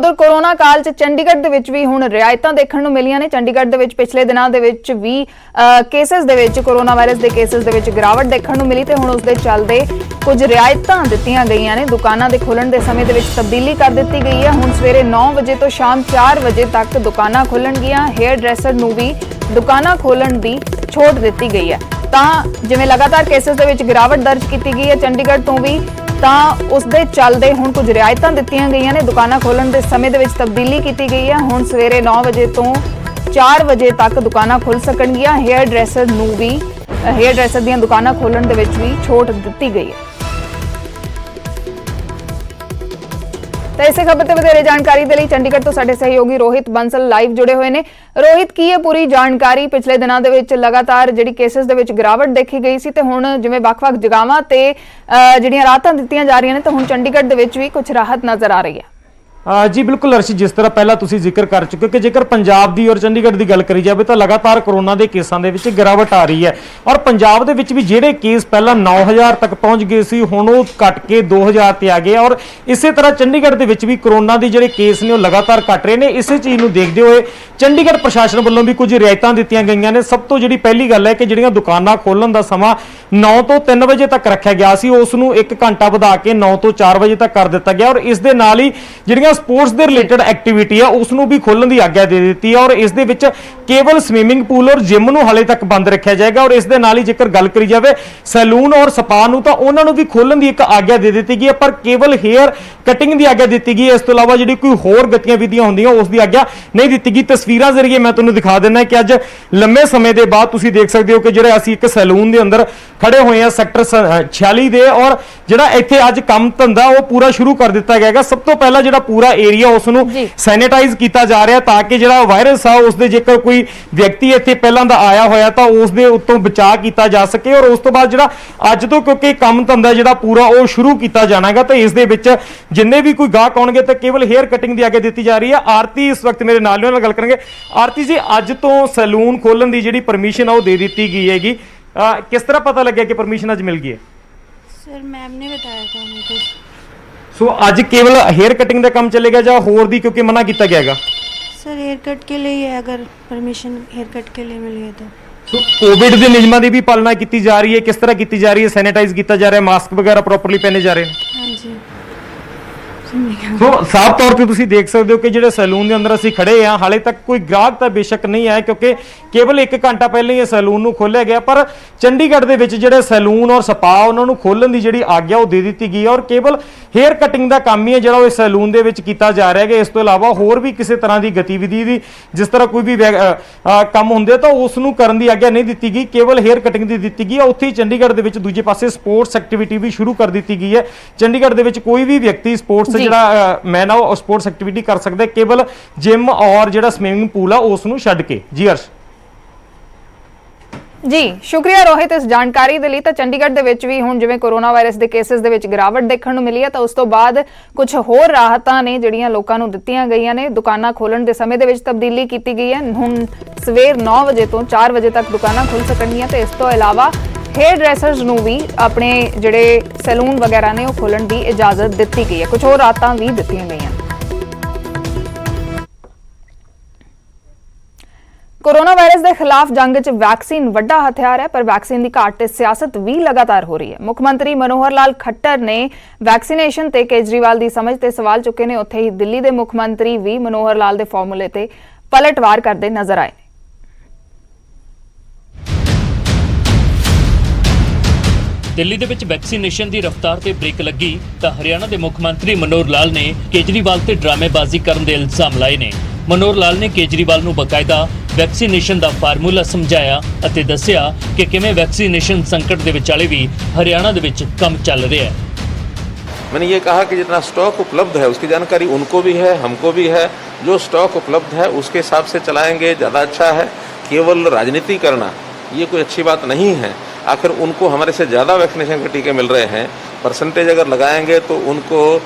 ਉਧਰ कोरोना काल च चंडीगढ़ ਦੇ ਵਿੱਚ ਵੀ ਹੁਣ ਰਿਆਇਤਾਂ ਦੇਖਣ ਨੂੰ ਮਿਲੀਆਂ ਨੇ। ਚੰਡੀਗੜ੍ਹ ਦੇ ਵਿੱਚ ਪਿਛਲੇ ਦਿਨਾਂ ਦੇ ਵਿੱਚ ਵੀ ਕੇਸਸ ਦੇ ਵਿੱਚ ਕੋਰੋਨਾ ਵਾਇਰਸ ਦੇ ਕੇਸਸ ਦੇ ਵਿੱਚ ਗਿਰਾਵਟ ਦੇਖਣ ਨੂੰ ਮਿਲੀ ਤੇ ਹੁਣ ਉਸ ਦੇ ਚੱਲਦੇ ਕੁਝ ਰਿਆਇਤਾਂ ਦਿੱਤੀਆਂ ਗਈਆਂ ਨੇ। ਦੁਕਾਨਾਂ ਦੇ ਖੁੱਲਣ ਦੇ ਸਮੇਂ ਦੇ ਵਿੱਚ ਤਬਦੀਲੀ ਕਰ ਦਿੱਤੀ ਗਈ ਹੈ। ਹੁਣ ਸਵੇਰੇ 9 ਵਜੇ ਤੋਂ ਸ਼ਾਮ 4 ਵਜੇ ਤੱਕ ਦੁਕਾਨਾਂ ਖੁੱਲਣਗੀਆਂ। ਹੇਅਰ ਡਰੈਸਰ ਨੂੰ ਵੀ ਦੁਕਾਨਾਂ ਖੋਲਣ ਦੀ ਛੋਟ ਦਿੱਤੀ ਗਈ ਹੈ। ਤਾਂ ਜਿਵੇਂ ਲਗਾਤਾਰ ਕੇਸਸ ਦੇ ਵਿੱਚ ਗਿਰਾਵਟ ਦਰਜ ਕੀਤੀ ਗਈ ਹੈ ਚੰਡੀਗੜ੍ਹ ਤੋਂ ਵੀ, ਤਾਂ ਉਸ ਦੇ ਚੱਲਦੇ ਹੁਣ ਕੁਝ ਰਿਆਇਤਾਂ ਦਿੱਤੀਆਂ ਗਈਆਂ ਨੇ। ਦੁਕਾਨਾਂ ਖੋਲਣ ਦੇ ਸਮੇਂ ਦੇ ਵਿੱਚ ਤਬਦੀਲੀ ਕੀਤੀ ਗਈ ਹੈ। ਹੁਣ ਸਵੇਰੇ 9 ਵਜੇ ਤੋਂ 4 ਵਜੇ ਤੱਕ ਦੁਕਾਨਾਂ ਖੁੱਲ ਸਕਣਗੀਆਂ। ਹੇਅਰ ਡਰੈਸਰ ਦੀਆਂ ਦੁਕਾਨਾਂ ਖੋਲਣ ਦੇ ਵਿੱਚ ਵੀ ਛੋਟ ਦਿੱਤੀ ਗਈ ਹੈ। ਤਾਂ ਇਸੇ ਖਬਰ ਤੇ ਵਧੇਰੇ ਜਾਣਕਾਰੀ ਦੇ ਲਈ ਚੰਡੀਗੜ੍ਹ ਤੋਂ ਸਾਡੇ ਸਹਿਯੋਗੀ ਰੋਹਿਤ ਬੰਸਲ ਲਾਈਵ ਜੁੜੇ ਹੋਏ ਨੇ। ਰੋਹਿਤ, ਕੀ ਹੈ ਪੂਰੀ ਜਾਣਕਾਰੀ? ਪਿਛਲੇ ਦਿਨਾਂ ਦੇ ਵਿੱਚ ਲਗਾਤਾਰ ਜਿਹੜੀ ਕੇਸਸ ਦੇ ਵਿੱਚ ਗਿਰਾਵਟ ਦੇਖੀ ਗਈ ਸੀ ਤੇ ਹੁਣ ਜਿਵੇਂ ਵੱਖ-ਵੱਖ ਜਗ੍ਹਾਵਾਂ ਤੇ ਜਿਹੜੀਆਂ ਰਾਹਤਾਂ ਦਿੱਤੀਆਂ ਜਾ ਰਹੀਆਂ ਨੇ ਤਾਂ ਹੁਣ ਚੰਡੀਗੜ੍ਹ ਦੇ ਵਿੱਚ ਵੀ ਕੁਝ ਰਾਹਤ ਨਜ਼ਰ ਆ ਰਹੀ ਹੈ। जी बिल्कुल अर्शी, जिस तरह पहला तुसी जिक्र कर चुके कि जेकर पंजाब दी और चंडीगढ़ की गल करी जाए तो लगातार कोरोना के केसां दे विच गिरावट आ रही है और पंजाब दे विच भी जिहड़े केस पहला 9000 तक पहुंच गए सी हुण वो घट के 2000 ते आ गए और इसे तरह चंडीगढ़ दे विच भी कोरोना के जिहड़े केस ने लगातार घट रहे हैं। इसे चीज़ नूं देखते हुए चंडीगढ़ प्रशासन वालों भी कुछ रियायतां दित्तियां गईयां ने। सब तो जिहड़ी पहली गल है कि जिहड़ियां दुकानां खोलण दा समां 9 ਤੋਂ 3 ਵਜੇ तक रखा गया सी, उस नूं 1 घंटा ਵਧਾ के 9 ਤੋਂ 4 ਵਜੇ तक कर दिता गया और इस दे नाल ही जिहड़ियां स्पोर्ट्स ਦੇ ਰਿਲੇਟਡ ਐਕਟੀਵਿਟੀ ਆ ਉਸ ਨੂੰ ਵੀ ਖੋਲਣ ਦੀ ਆਗਿਆ ਦੇ ਦਿੱਤੀ ਹੈ ਔਰ ਇਸ ਦੇ ਵਿੱਚ ਕੇਵਲ ਸਵਿਮਿੰਗ ਪੂਲ ਔਰ ਜਿਮ ਨੂੰ ਹਾਲੇ ਤੱਕ ਬੰਦ ਰੱਖਿਆ ਜਾਏਗਾ ਔਰ ਇਸ ਦੇ ਨਾਲ ਹੀ ਜੇਕਰ ਗੱਲ ਕਰੀ ਜਾਵੇ ਸੈਲੂਨ ਔਰ ਸਪਾ ਨੂੰ ਤਾਂ ਉਹਨਾਂ ਨੂੰ ਵੀ ਖੋਲਣ ਦੀ ਇੱਕ ਆਗਿਆ ਦੇ ਦਿੱਤੀ ਗਈ ਹੈ, ਪਰ ਕੇਵਲ ਹੇਅਰ ਕਟਿੰਗ ਦੀ ਆਗਿਆ ਦਿੱਤੀ ਗਈ ਹੈ। ਇਸ ਤੋਂ ਇਲਾਵਾ ਜਿਹੜੀ ਕੋਈ ਹੋਰ ਗਤੀਵਿਧੀਆਂ ਹੁੰਦੀਆਂ ਉਸ ਦੀ ਆਗਿਆ ਨਹੀਂ ਦਿੱਤੀ ਗਈ। ਤਸਵੀਰਾਂ ਜ਼ਰੀਏ ਮੈਂ ਤੁਹਾਨੂੰ ਦਿਖਾ ਦਿੰਦਾ ਕਿ ਅੱਜ ਲੰਮੇ ਸਮੇਂ ਦੇ ਬਾਅਦ ਤੁਸੀਂ ਦੇਖ ਸਕਦੇ ਹੋ ਕਿ ਜਿਹੜਾ ਅਸੀਂ ਇੱਕ ਸੈਲੂਨ ਦੇ ਅੰਦਰ ਖੜੇ ਹੋਏ ਆ ਸੈਕਟਰ 46 ਦੇ ਔਰ ਜਿਹੜਾ ਇੱਥੇ ਅੱਜ ਕੰਮ ਧੰਦਾ ਉਹ ਪੂਰਾ ਸ਼ੁਰੂ ਕਰ ਦਿੱਤਾ ਗਿਆ। ਸਭ ਤੋਂ ਪਹਿਲਾਂ ਜਿਹੜਾ ਪੂਰਾ ਏਰੀਆ ਉਸ ਨੂੰ ਸੈਨੀਟਾਈਜ਼ ਕੀਤਾ ਜਾ ਰਿਹਾ ਤਾਂ ਕਿ ਜਿਹੜਾ ਵਾਇਰਸ ਆ ਉਸ ਦੇ ਜੇਕਰ ਕੋਈ ਵਿਅਕਤੀ ਇੱਥੇ ਪਹਿਲਾਂ ਦਾ ਆਇਆ ਹੋਇਆ ਤਾਂ ਉਸ ਦੇ ਉੱਤੋਂ ਬਚਾਅ ਕੀਤਾ ਜਾ ਸਕੇ ਔਰ ਉਸ ਤੋਂ ਬਾਅਦ ਜਿਹੜਾ ਅੱਜ ਤੋਂ ਕਿਉਂਕਿ ਕੰਮ ਧੰਦਾ ਜਿਹੜਾ ਪੂਰਾ ਉਹ ਸ਼ੁਰੂ ਕੀਤਾ ਜਾਣਾਗਾ ਤਾਂ ਇਸ ਦੇ ਵਿੱਚ ਜਿੰਨੇ ਵੀ ਕੋਈ ਗਾਹਕ ਆਉਣਗੇ ਤਾਂ ਕੇਵਲ ਹੇਅਰ ਕਟਿੰਗ ਦੀ ਆਗਿਆ ਦਿੱਤੀ ਜਾ ਰਹੀ ਹੈ। ਆਰਤੀ ਇਸ ਵਕਤ ਮੇਰੇ ਨਾਲ ਨਾਲ ਗੱਲ ਕਰਾਂਗੇ। ਆਰਤੀ ਜੀ, ਅੱਜ ਤੋਂ ਸੈਲੂਨ ਖੋਲਣ ਦੀ ਜਿਹੜੀ ਪਰਮਿਸ਼ਨ ਆ ਉਹ ਦੇ ਦਿੱਤੀ ਗਈ ਹੈਗੀ, किस तरह पता लग गया कि परमिशन आज मिल गई है? सर मैम ने बताया था हमें तो। सो आज केवल हेयर कटिंग का काम चलेगा या होर दी क्योंकि मना किया गया? सर हेयर कट के लिए है, अगर परमिशन हेयर कट के लिए मिली है तो। सो कोविड के नियमों की भी पालना की जा रही है, किस तरह की जा रही है? सैनिटाइज किया जा रहा है, मास्क वगैरह प्रॉपरली पहने जा रहे हैं? हाँ जी। सो साफ तौर पर तुम देख सकते हो कि जो सैलून के अंदर असीं खड़े हैं हाले तक कोई ग्राहक तो बेशक नहीं आया क्योंकि केवल 1 घंटा पहले ही सैलून नूं खोलिया गया, पर चंडीगढ़ दे विच जिहड़े सैलून और स्पा उन्होंने खोलण दी जिहड़ी आग्या वो दे दी गई है और केवल हेयर कटिंग का काम ही है जिहड़ा इस सैलून दे विच कीता जा रहा है। इस तो इलावा होर भी किसी तरह की गतिविधि दी जिस तरह कोई भी काम हुंदे तो उसनूं करन दी आग्या नहीं दी गई, केवल हेयर कटिंग दी दित्ती गई। उत्थे चंडीगढ़ दे विच दूजे पासे स्पोर्ट्स एक्टिविटी भी शुरू कर दी गई है। चंडीगढ़ दे विच कोई भी व्यक्ति स्पोर्ट्स जिहड़ा मैन आ स्पोर्ट्स एक्टिविटी कर सकता है, केवल जिम और जिहड़ा स्विमिंग पूल आ उस नूं छड्ड के। जी अर्श जी, शुक्रिया रोहित इस जानकारी ਦੇ ਲਈ। ਤਾਂ ਚੰਡੀਗੜ੍ਹ ਦੇ ਵਿੱਚ ਵੀ ਹੁਣ ਜਿਵੇਂ ਕੋਰੋਨਾ ਵਾਇਰਸ ਦੇ ਕੇਸਸ ਦੇ ਵਿੱਚ ਗਿਰਾਵਟ ਦੇਖਣ ਨੂੰ ਮਿਲੀ ਹੈ ਤਾਂ ਉਸ ਤੋਂ ਬਾਅਦ ਕੁਝ ਹੋਰ ਰਾਹਤਾਂ ਨੇ ਜਿਹੜੀਆਂ ਲੋਕਾਂ ਨੂੰ ਦਿੱਤੀਆਂ ਗਈਆਂ ਨੇ। ਦੁਕਾਨਾਂ ਖੋਲਣ ਦੇ ਸਮੇਂ ਦੇ ਵਿੱਚ ਤਬਦੀਲੀ ਕੀਤੀ ਗਈ ਹੈ। ਹੁਣ ਸਵੇਰ 9 ਵਜੇ ਤੋਂ 4 ਵਜੇ ਤੱਕ ਦੁਕਾਨਾਂ ਖੁੱਲ ਸਕਣਗੀਆਂ ਤੇ ਇਸ ਤੋਂ ਇਲਾਵਾ हेयर ड्रैसर्स ਨੂੰ ਵੀ ਆਪਣੇ ਜਿਹੜੇ ਸੈਲੂਨ ਵਗੈਰਾ ਨੇ ਉਹ ਖੋਲਣ ਦੀ ਇਜਾਜ਼ਤ ਦਿੱਤੀ ਗਈ ਹੈ। ਕੁਝ ਹੋਰ ਰਾਹਤਾਂ ਵੀ ਦਿੱਤੀਆਂ ਗਈਆਂ। कोरोना वायरस के खिलाफ जंग च वैक्सीन वड्डा हथियार है, पर वैक्सीन की घाट ते सियासत भी लगातार हो रही है। मुख्यमंत्री मनोहर लाल खट्टर ने वैक्सीनेशन ते केजरीवाल की समझ ते सवाल चुके ने। उत्थे ही दिल्ली के मुख्यमंत्री भी मनोहर लाल के फॉर्मूले ते पलटवार करते नजर आए। दिल्ली दे विच वैक्सीनेशन की रफ्तार ते ब्रेक लगी तो हरियाणा के मुख्यमंत्री मनोहर लाल ने केजरीवाल ते ड्रामेबाजी करने के इल्जाम लाए ने। मनोहर लाल ने केजरीवाल नूं बकायदा वैक्सीनेशन का फार्मूला समझाया अते दस्सिया कि किवें वैक्सीनेशन संकट के विचाले भी हरियाणा दे विच काम चल रहा है। मैंने ये कहा कि जितना स्टॉक उपलब्ध है उसकी जानकारी उनको भी है, हमको भी है। जो स्टॉक उपलब्ध है उसके हिसाब से चलाएंगे, ज़्यादा अच्छा है। केवल राजनीति करना ये कोई अच्छी बात नहीं है। आखिर उनको हमारे से ज़्यादा वैक्सीनेशन के टीके मिल रहे हैं, परसेंटेज अगर लगाएंगे तो उनको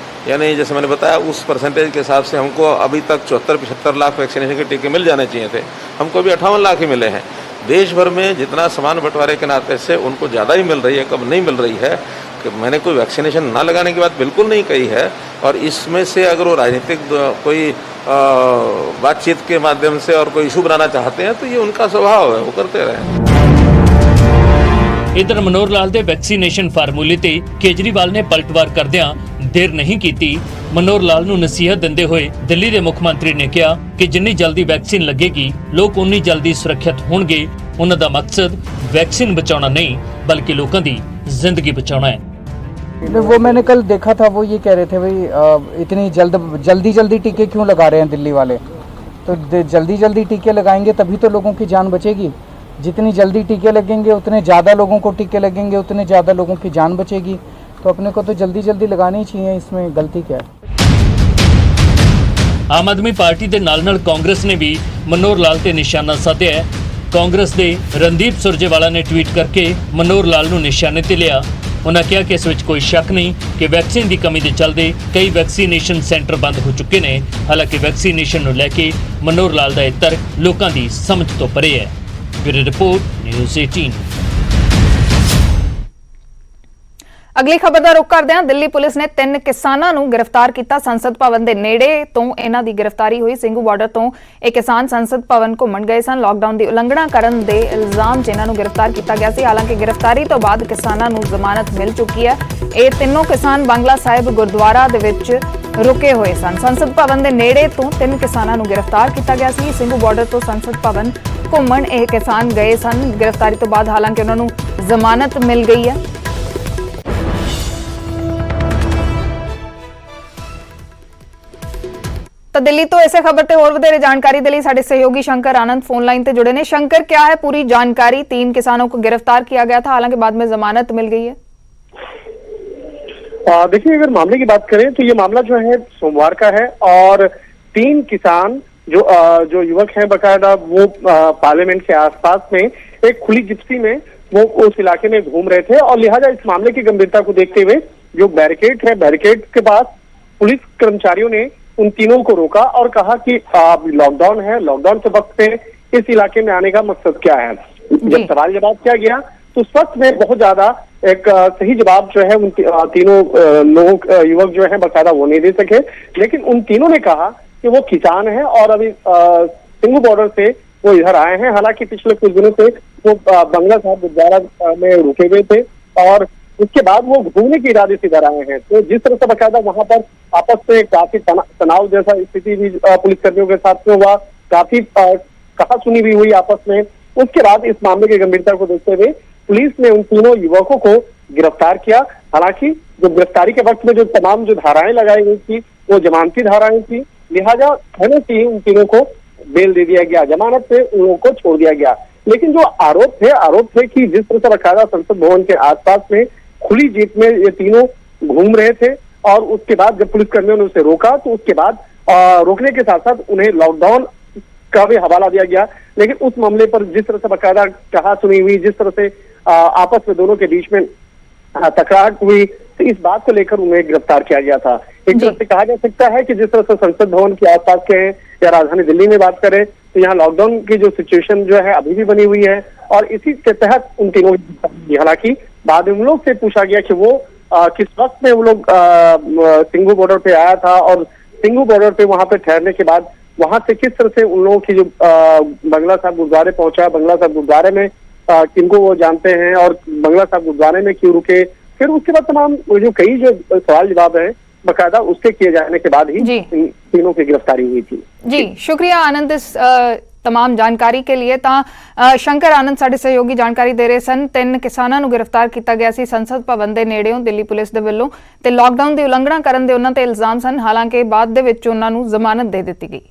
यानी जैसे मैंने बताया उस परसेंटेज के हिसाब से हमको अभी तक 74-75 लाख वैक्सीनेशन के टीके मिल जाने चाहिए थे, हमको अभी 58 लाख ही मिले हैं। देश भर में जितना समान बंटवारे के नाते से उनको ज़्यादा ही मिल रही है, कब नहीं मिल रही है। मैंने कोई वैक्सीनेशन ना लगाने की बात बिल्कुल नहीं कही है। और इसमें से अगर वो राजनीतिक कोई बातचीत के माध्यम से और कोई इशू बनाना चाहते हैं तो ये उनका स्वभाव है, वो करते रहें। इधर मनोहर लाल ਦੇ ਵੈਕਸੀਨੇਸ਼ਨ ਫਾਰਮੂਲੇ ਤੇ ਕੇਜਰੀਵਾਲ ਨੇ ਪਲਟਵਾਰ ਕਰਦਿਆਂ ਦੇਰ ਨਹੀਂ ਕੀਤੀ। मनोहर लाल ਨੂੰ ਨਸੀਹਤ ਦਿੰਦੇ ਹੋਏ ਦਿੱਲੀ ਦੇ ਮੁੱਖ ਮੰਤਰੀ ਨੇ ਕਿਹਾ ਕਿ ਜਿੰਨੀ ਜਲਦੀ ਵੈਕਸੀਨ ਲੱਗੇਗੀ ਲੋਕ ਉਨੀ ਜਲਦੀ ਸੁਰੱਖਿਅਤ ਹੋਣਗੇ। ਉਹਨਾਂ ਦਾ ਮਕਸਦ वैक्सीन बचाना नहीं बल्कि लोगों की जिंदगी बचाना है। वो मैंने कल देखा था, वो ये कह रहे थे भाई इतनी जल्दी टीके क्यों लगा रहे हैं दिल्ली वाले। तो जल्दी टीके लगाएंगे तभी तो लोगों की जान बचेगी। जितनी जल्दी टीके लगेंगे उतने ज़्यादा लोगों को टीके लगेंगे, उतने ज़्यादा लोगों की जान बचेगी। तो अपने को तो जल्दी लगानी ही चाहिए, इसमें गलती क्या है। आम आदमी पार्टी के नाल कांग्रेस ने भी मनोहर लाल ते निशाना साधया है। कांग्रेस के रणदीप सुरजेवाला ने ट्वीट करके मनोहर लाल नूं निशाने ते लिया। उन्होंने कहा कि इस विच कोई शक नहीं कि वैक्सीन की कमी के चलते कई वैक्सीनेशन सेंटर बंद हो चुके हैं। हालांकि वैक्सीनेशन नूं लैके मनोहर लाल का यह तर्क लोगों की समझ तो परे है। Bureau report news 18। अगली खबर ਦਾ ਰੁਖ ਕਰਦੇ ਹਾਂ। ਦਿੱਲੀ ਪੁਲਿਸ ਨੇ 3 ਕਿਸਾਨਾਂ ਨੂੰ ਗ੍ਰਿਫਤਾਰ ਕੀਤਾ। ਸੰਸਦ ਭਵਨ ਦੇ ਨੇੜੇ ਤੋਂ ਇਹਨਾਂ ਦੀ ਗ੍ਰਿਫਤਾਰੀ ਹੋਈ। ਸਿੰਘੂ ਬਾਰਡਰ ਤੋਂ ਇਹ ਕਿਸਾਨ ਸੰਸਦ ਭਵਨ ਘੁੰਮਣ ਗਏ ਸਨ। ਲਾਕਡਾਊਨ ਦੀ ਉਲੰਘਣਾ ਕਰਨ ਦੇ ਇਲਜ਼ਾਮ 'ਚ ਇਹਨਾਂ ਨੂੰ ਗ੍ਰਿਫਤਾਰ ਕੀਤਾ ਗਿਆ ਸੀ। ਹਾਲਾਂਕਿ ਗ੍ਰਿਫਤਾਰੀ ਤੋਂ ਬਾਅਦ ਕਿਸਾਨਾਂ ਨੂੰ ਜ਼ਮਾਨਤ ਮਿਲ ਚੁੱਕੀ ਹੈ। ਇਹ ਤਿੰਨੋਂ ਕਿਸਾਨ ਬੰਗਲਾ ਸਾਹਿਬ ਗੁਰਦੁਆਰਾ ਦੇ ਵਿੱਚ ਰੁਕੇ ਹੋਏ ਸਨ। ਸੰਸਦ ਭਵਨ ਦੇ ਨੇੜੇ ਤੋਂ 3 ਕਿਸਾਨਾਂ ਨੂੰ ਗ੍ਰਿਫਤਾਰ ਕੀਤਾ ਗਿਆ ਸੀ। ਸਿੰਘੂ ਬਾਰਡਰ ਤੋਂ ਸੰਸਦ ਭਵਨ ਘੁੰਮਣ ਇਹ ਕਿਸਾਨ ਗਏ ਸਨ। ਗ੍ਰਿਫਤਾਰੀ ਤੋਂ ਬਾਅਦ ਹਾਲਾਂਕਿ ਉਹਨਾਂ ਨੂੰ ਜ਼ਮਾਨਤ ਮਿਲ ਗਈ ਹੈ। तो दिल्ली तो इसे खबर ते और वधेरे जानकारी के लिए साडे सहयोगी शंकर आनंद फोन लाइन ते जुड़े ने। शंकर, क्या है पूरी जानकारी? 3 किसानों को गिरफ्तार किया गया था, हालांकि बाद में जमानत मिल गई है। देखिए, अगर मामले की बात करें तो ये मामला जो है सोमवार का है और 3 किसान जो युवक हैं बकायदा वो पार्लियामेंट के आसपास में एक खुली जिप्सी में वो उस इलाके में घूम रहे थे और लिहाजा इस मामले की गंभीरता को देखते हुए जो बैरिकेड है, बैरिकेड के पास पुलिस कर्मचारियों ने उन तीनों को रोका और कहा कि लॉकडाउन है, लॉकडाउन के वक्त में इस इलाके में आने का मकसद क्या है। जब सवाल जवाब किया गया तो उस वक्त में बहुत ज्यादा एक सही जवाब जो है उन तीनों लोग युवक जो है बकायदा वो नहीं दे सके। लेकिन उन तीनों ने कहा कि वो किसान है और अभी सिंघू बॉर्डर से वो इधर आए हैं। हालांकि पिछले कुछ दिनों से वो बंगला साहब गुरुद्वारा में रुके हुए थे और उसके बाद वो घूमने के इरादे से इधर आए हैं। तो जिस तरह से बकायदा वहां पर आपस में काफी तनाव जैसा स्थिति भी पुलिसकर्मियों के साथ में हुआ, काफी कहा सुनी भी हुई आपस में। उसके बाद इस मामले की गंभीरता को देखते हुए पुलिस ने उन तीनों युवकों को गिरफ्तार किया। हालांकि जो गिरफ्तारी के वक्त में जो तमाम जो धाराएं लगाई गई थी वो जमानती धाराएं थी, लिहाजा होने से उन तीनों को बेल दे दिया गया, जमानत से उन लोगों को छोड़ दिया गया। लेकिन जो आरोप थे कि जिस तरह से बकायदा संसद भवन के आसपास में खुली जीप में ये तीनों घूम रहे थे और उसके बाद जब पुलिसकर्मियों ने उसे रोका तो उसके बाद रोकने के साथ साथ उन्हें लॉकडाउन का भी हवाला दिया गया। लेकिन उस मामले पर जिस तरह से बकायदा कहा सुनी हुई, जिस तरह से आपस में दोनों के बीच में तकरार हुई, तो इस बात को लेकर उन्हें गिरफ्तार किया गया था। एक तरह से कहा जा सकता है कि जिस तरह से संसद भवन के आसपास के हैं या राजधानी दिल्ली में बात करें तो यहाँ लॉकडाउन की जो सिचुएशन जो है अभी भी बनी हुई है और इसी के तहत उन तीनों, हालांकि बाद में उन लोग से पूछा गया कि वो किस वक्त में वो लोग सिंघू बॉर्डर पे आया था और सिंघू बॉर्डर पे वहां पे ठहरने के बाद वहां से किस तरह से उन लोगों की जो बंगला साहब गुरुद्वारे पहुंचा, बंगला साहब गुरुद्वारे में किनको वो जानते हैं और बंगला साहब गुरुद्वारे में क्यों रुके। फिर उसके बाद तमाम जो कई जो सवाल जवाब है बकायदा उसके किए जाने के बाद ही इन तीनों की गिरफ्तारी हुई थी। जी शुक्रिया आनंद इस तमाम जानकारी के लिए। शंकर आनंद साडे सहयोगी जानकारी दे रहे सन। 3 किसानां नूं गिरफ्तार किया गया सी संसद भवन दे नेड़ेओं दिल्ली पुलिस दे वल्लों ते लॉकडाउन की उलंघना करन दे उन्हां ते इल्जाम सन। हालांकि बाद दे विच उन्हां नूं जमानत दे दित्ती गई।